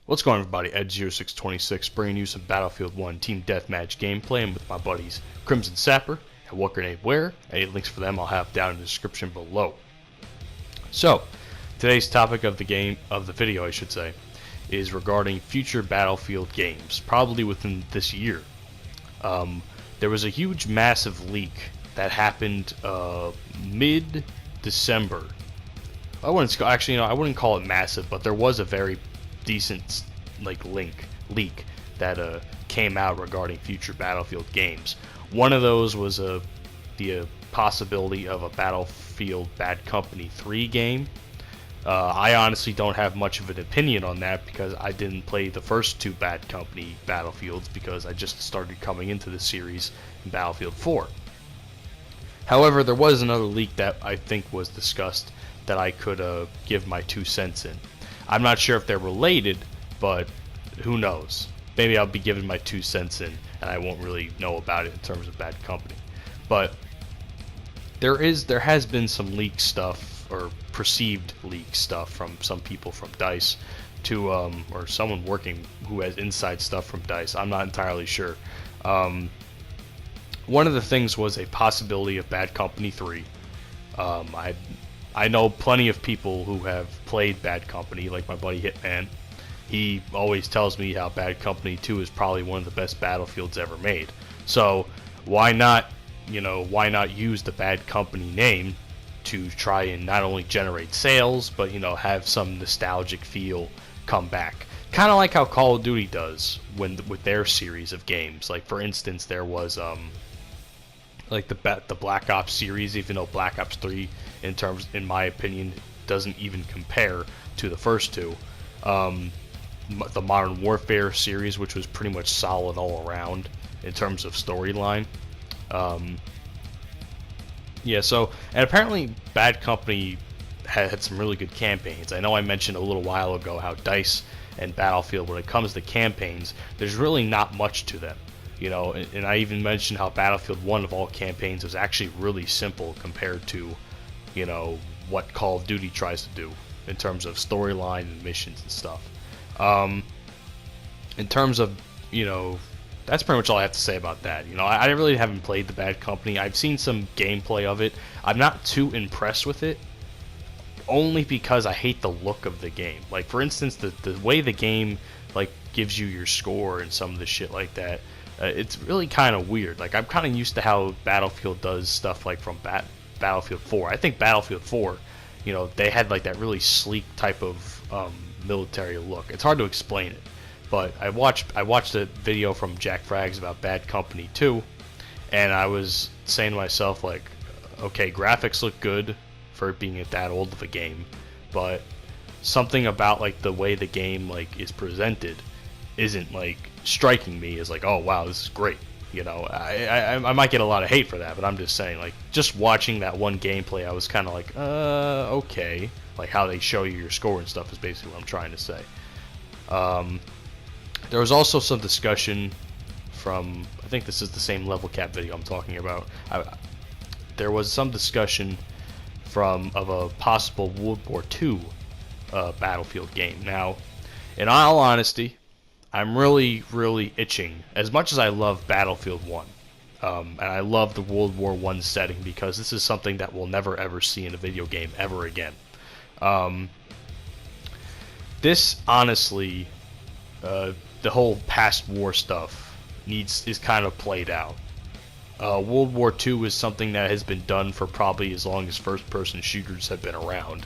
What's going on, everybody? Ed0626 bringing you some Battlefield 1 Team Deathmatch gameplay with my buddies Crimson Sapper and WhatGrenadeWhere. Any links for them I'll have down in the description below. So, today's topic of the video, I should say, is regarding future Battlefield games, probably within this year. There was a huge, massive leak that happened mid-December. I wouldn't call it massive, but there was a very decent leak that came out regarding future Battlefield games. One of those was the possibility of a Battlefield Bad Company 3 game. I honestly don't have much of an opinion on that because I didn't play the first two Bad Company Battlefields because I just started coming into the series in Battlefield 4. However, there was another leak that I think was discussed that I could give my 2 cents in. I'm not sure if they're related, but who knows? Maybe I'll be giving my 2 cents in, and I won't really know about it in terms of Bad Company. But there has been some leak stuff, or perceived leak stuff from some people from DICE to or someone working who has inside stuff from DICE. I'm not entirely sure. One of the things was a possibility of Bad Company 3. I know plenty of people who have played Bad Company, like my buddy Hitman. He always tells me how Bad Company 2 is probably one of the best Battlefields ever made. So why not use the Bad Company name to try and not only generate sales, but have some nostalgic feel come back. Kind of like how Call of Duty does with their series of games. Like for instance, there was like the Black Ops series, even though Black Ops 3 in my opinion doesn't even compare to the first two. The Modern Warfare series, which was pretty much solid all around in terms of storyline. Yeah, so, and apparently Bad Company had some really good campaigns. I know I mentioned a little while ago how DICE and Battlefield, when it comes to campaigns, there's really not much to them. And I even mentioned how Battlefield 1 of all campaigns was actually really simple compared to, what Call of Duty tries to do in terms of storyline and missions and stuff. In terms of, that's pretty much all I have to say about that. I really haven't played the Bad Company. I've seen some gameplay of it. I'm not too impressed with it, only because I hate the look of the game. Like, for instance, the way the game, gives you your score and some of the shit like that, it's really kind of weird. Like, I'm kind of used to how Battlefield does stuff, like, from Battlefield 4. I think Battlefield 4, they had, that really sleek type of military look. It's hard to explain it. But I watched a video from Jack Frags about Bad Company 2, and I was saying to myself, okay, graphics look good for it being that old of a game, but something about the way the game is presented isn't striking me as oh wow, this is great. I might get a lot of hate for that, but I'm just saying, just watching that one gameplay, I was kind of okay, how they show you your score and stuff is basically what I'm trying to say. There was also some discussion from, I think this is the same level cap video I'm talking about. There was some discussion of a possible World War II Battlefield game. Now, in all honesty, I'm really, really itching. As much as I love Battlefield 1, and I love the World War I setting because this is something that we'll never ever see in a video game ever again. This honestly, the whole past war stuff is kind of played out. World War II is something that has been done for probably as long as first-person shooters have been around,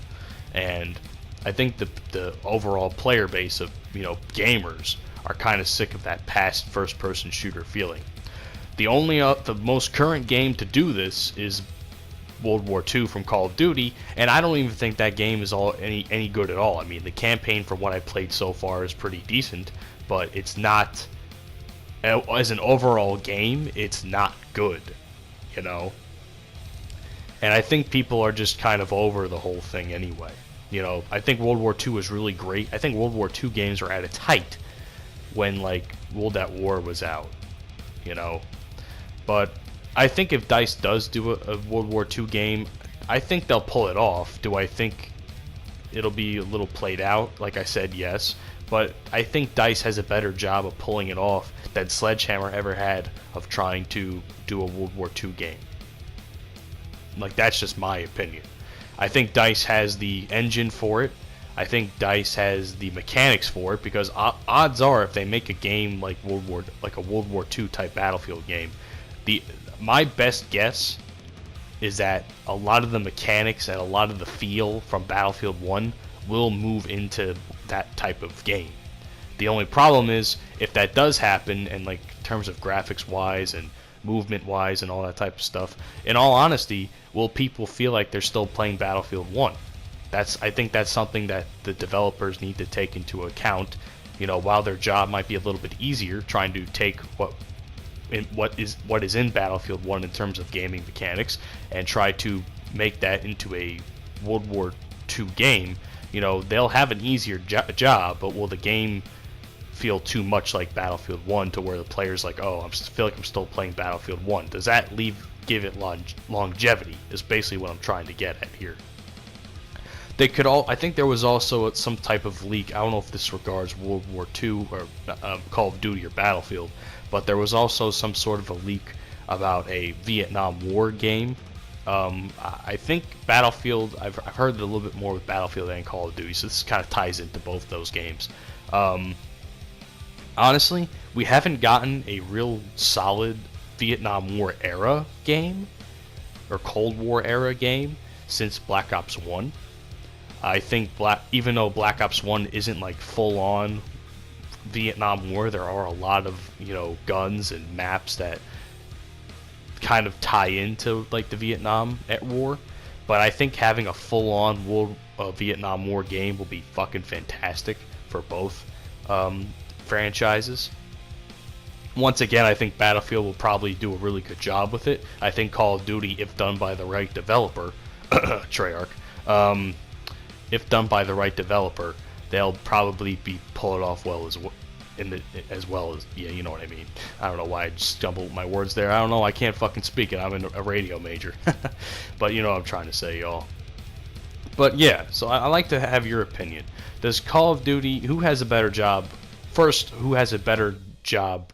and I think the overall player base of gamers are kind of sick of that past first-person shooter feeling. The most current game to do this is World War II from Call of Duty, and I don't even think that game is any good at all. I mean, the campaign from what I played so far is pretty decent, but it's not, as an overall game, it's not good, and I think people are just kind of over the whole thing anyway. I think World War II was really great. I think World War II games were at its height when WWII was out, but I think if DICE does do a World War II game, I think they'll pull it off. Do I think it'll be a little played out? Like I said, yes. but I think DICE has a better job of pulling it off than Sledgehammer ever had of trying to do a World War II game. Like, that's just my opinion. I think DICE has the engine for it. I think DICE has the mechanics for it, because odds are, if they make a game like a World War II type Battlefield game, my best guess is that a lot of the mechanics and a lot of the feel from Battlefield 1 will move into that type of game. The only problem is, if that does happen, and like in terms of graphics wise and movement wise and all that type of stuff, in all honesty, will people feel like they're still playing Battlefield 1? I think that's something that the developers need to take into account. You know, while their job might be a little bit easier, trying to take what is in Battlefield 1 in terms of gaming mechanics and try to make that into a World War II game, you know, they'll have an easier job, but will the game feel too much like Battlefield 1 to where the player's like, oh, I feel like I'm still playing Battlefield 1? Does that give it longevity, is basically what I'm trying to get at here. I think there was also some type of leak, I don't know if this regards World War II or Call of Duty or Battlefield, but there was also some sort of a leak about a Vietnam War game. I think Battlefield, I've heard it a little bit more with Battlefield than Call of Duty, so this kind of ties into both those games. Honestly, we haven't gotten a real solid Vietnam War era game, or Cold War era game, since Black Ops 1. I think even though Black Ops 1 isn't like full-on Vietnam War, there are a lot of, you know, guns and maps that kind of tie into like the Vietnam War. But I think having a full-on Vietnam War game will be fucking fantastic for both franchises. Once again, I think Battlefield will probably do a really good job with it. I think Call of Duty, if done by the right developer, Treyarch, if done by the right developer, they'll probably pull it off well yeah, you know what I mean. I don't know why I just stumbled my words there. I don't know, I can't fucking speak it. I'm in a radio major. But you know what I'm trying to say, y'all. But yeah, so I like to have your opinion. Does Call of Duty, who has a better job? First, who has a better job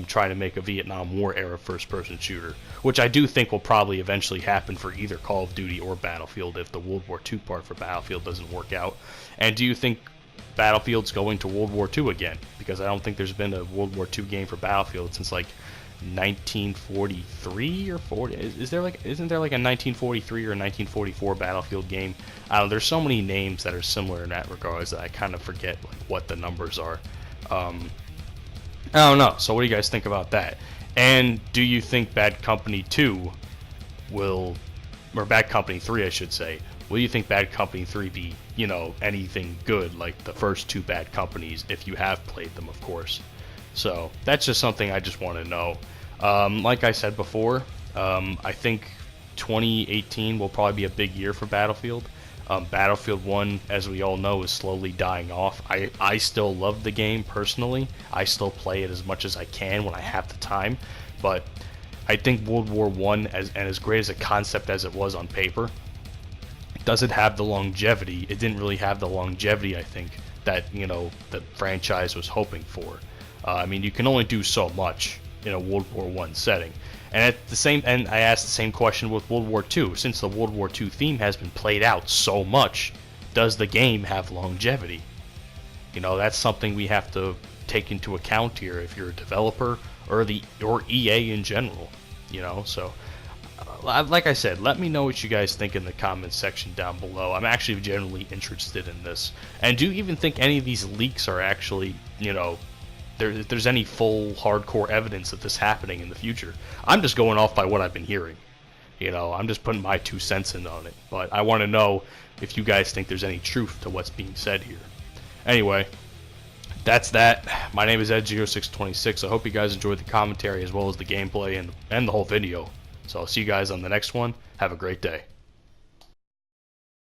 trying to make a Vietnam War era first-person shooter, which I do think will probably eventually happen for either Call of Duty or Battlefield if the World War II part for Battlefield doesn't work out. And do you think Battlefield's going to World War II again? Because I don't think there's been a World War II game for Battlefield since like 1943 or 40. Isn't there like a 1943 or a 1944 Battlefield game? I don't know. There's so many names that are similar in that regards that I kind of forget like what the numbers are. I don't know. So what do you guys think about that? And do you think Bad Company 2 will, or Bad Company 3 I should say, will you think Bad Company 3 be, you know, anything good like the first two Bad Companies, if you have played them, of course? So that's just something I just want to know. Like I said before, I think 2018 will probably be a big year for Battlefield. Battlefield 1, as we all know, is slowly dying off. I still love the game personally. I still play it as much as I can when I have the time. But I think World War I, as great as a concept as it was on paper, does it have the longevity? It didn't really have the longevity, I think, that, you know, the franchise was hoping for. I mean, you can only do so much in a World War I setting. And I asked the same question with World War II. Since the World War II theme has been played out so much, does the game have longevity? You know, that's something we have to take into account here if you're a developer or EA in general. You know, so like I said, let me know what you guys think in the comments section down below. I'm actually genuinely interested in this. And do you even think any of these leaks are actually, you know, there's any full hardcore evidence of this happening in the future? I'm just going off by what I've been hearing. You know, I'm just putting my 2 cents in on it. But I want to know if you guys think there's any truth to what's being said here. Anyway, that's that. My name is Ed0626. I hope you guys enjoyed the commentary as well as the gameplay and the whole video. So I'll see you guys on the next one. Have a great day.